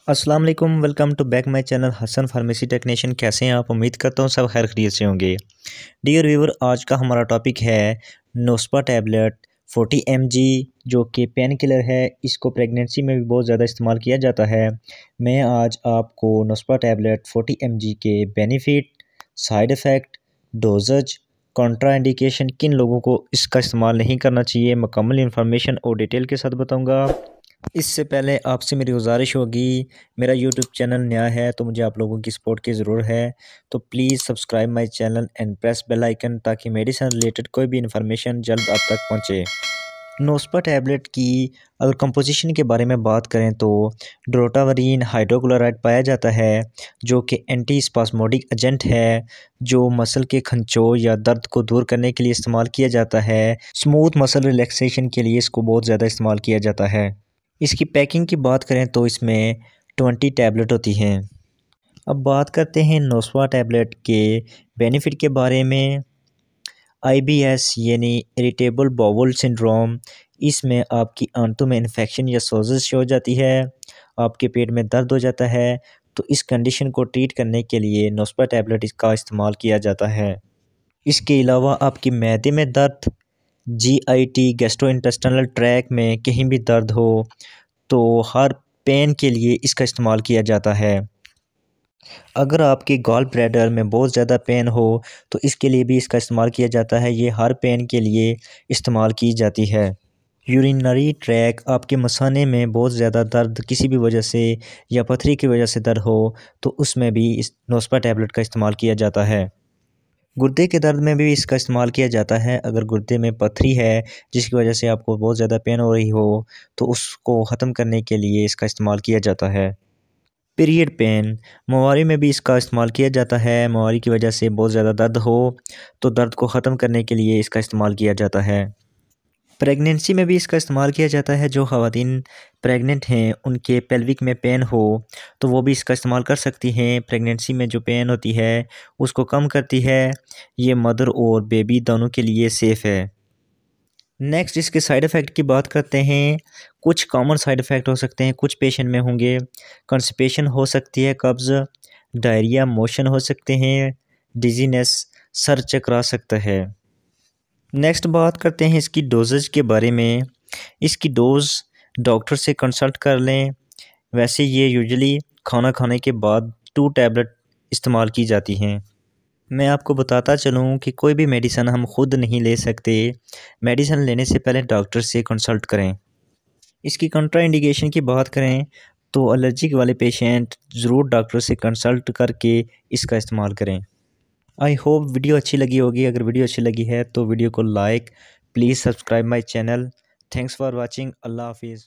अस्सलाम वालेकुम, welcome to back my channel Hasan pharmacy technician. कैसे हैं आप? उम्मीद करता हूँ सब खैर खैरियत से होंगे। डियर व्यूवर, आज का हमारा टॉपिक है नोस्पा टैबलेट 40 mg, जो कि पेन किलर है। इसको प्रेगनेंसी में भी बहुत ज़्यादा इस्तेमाल किया जाता है। मैं आज आपको नोस्पा टैबलेट 40 mg के benefit, side effect, dosages, contraindication, किन लोगों को इसका इस्तेमाल नहीं करना चाहिए, मुकम्मल इन्फॉर्मेशन और डिटेल के साथ बताऊँगा। इससे पहले आपसे मेरी गुजारिश होगी, मेरा यूट्यूब चैनल नया है तो मुझे आप लोगों की सपोर्ट की ज़रूरत है। तो please subscribe my channel and press bell icon, ताकि मेडिसिन रिलेटेड कोई भी इन्फॉर्मेशन जल्द आप तक पहुंचे। नोस्पा टैबलेट की अगर कंपोजिशन के बारे में बात करें तो ड्रोटावरीन हाइड्रोक्लोराइड पाया जाता है, जो कि एंटी स्पास्मोडिक एजेंट है, जो मसल के खंचों या दर्द को दूर करने के लिए इस्तेमाल किया जाता है। स्मूथ मसल रिलैक्सेशन के लिए इसको बहुत ज़्यादा इस्तेमाल किया जाता है। इसकी पैकिंग की बात करें तो इसमें 20 टैबलेट होती हैं। अब बात करते हैं नोस्पा टैबलेट के बेनिफिट के बारे में। IBS यानी इरिटेबल बाउल सिंड्रोम, इसमें आपकी आंतों में इन्फेक्शन या सोजिश हो जाती है, आपके पेट में दर्द हो जाता है। तो इस कंडीशन को ट्रीट करने के लिए नोस्पा टैबलेट इसका इस्तेमाल किया जाता है। इसके अलावा आपकी मैदे में दर्द, GIT गैस्ट्रोइंटेस्टाइनल ट्रैक में कहीं भी दर्द हो तो हर पेन के लिए इसका इस्तेमाल किया जाता है। अगर आपके गॉल ब्लैडर में बहुत ज़्यादा पेन हो तो इसके लिए भी इसका इस्तेमाल किया जाता है। ये हर पेन के लिए इस्तेमाल की जाती है। यूरिनरी ट्रैक, आपके मसाने में बहुत ज़्यादा दर्द किसी भी वजह से या पथरी की वजह से दर्द हो तो उसमें भी इस नोस्पा टैबलेट का इस्तेमाल किया जाता है। गुर्दे के दर्द में भी इसका इस्तेमाल किया जाता है। अगर गुर्दे में पथरी है जिसकी वजह से आपको बहुत ज़्यादा पेन हो रही हो तो उसको ख़त्म करने के लिए इसका इस्तेमाल किया जाता है। पीरियड पेन, मोहारी में भी इसका इस्तेमाल किया जाता है। मोहारी की वजह से बहुत ज़्यादा दर्द हो तो दर्द को ख़त्म करने के लिए इसका इस्तेमाल किया जाता है। प्रेगनेंसी में भी इसका इस्तेमाल किया जाता है। जो ख़वातीन प्रेग्नेंट हैं उनके पेल्विक में पेन हो तो वो भी इसका इस्तेमाल कर सकती हैं। प्रेगनेंसी में जो पेन होती है उसको कम करती है। ये मदर और बेबी दोनों के लिए सेफ़ है। नेक्स्ट इसके साइड इफ़ेक्ट की बात करते हैं। कुछ कॉमन साइड इफ़ेक्ट हो सकते हैं, कुछ पेशेंट में होंगे। कॉन्स्टिपेशन हो सकती है, कब्ज़, डायरिया, मोशन हो सकते हैं, डिजीनेस, सर चकरा सकता है। नेक्स्ट बात करते हैं इसकी डोजेज के बारे में। इसकी डोज़ डॉक्टर से कंसल्ट कर लें। वैसे ये यूजुअली खाना खाने के बाद 2 टैबलेट इस्तेमाल की जाती हैं। मैं आपको बताता चलूँ कि कोई भी मेडिसिन हम खुद नहीं ले सकते। मेडिसिन लेने से पहले डॉक्टर से कंसल्ट करें। इसकी कंट्रा इंडिकेशन की बात करें तो एलर्जिक वाले पेशेंट ज़रूर डॉक्टर से कंसल्ट करके इसका इस्तेमाल करें। आई होप वीडियो अच्छी लगी होगी। अगर वीडियो अच्छी लगी है तो वीडियो को like, please subscribe my channel. Thanks for watching. अल्लाह हाफिज़।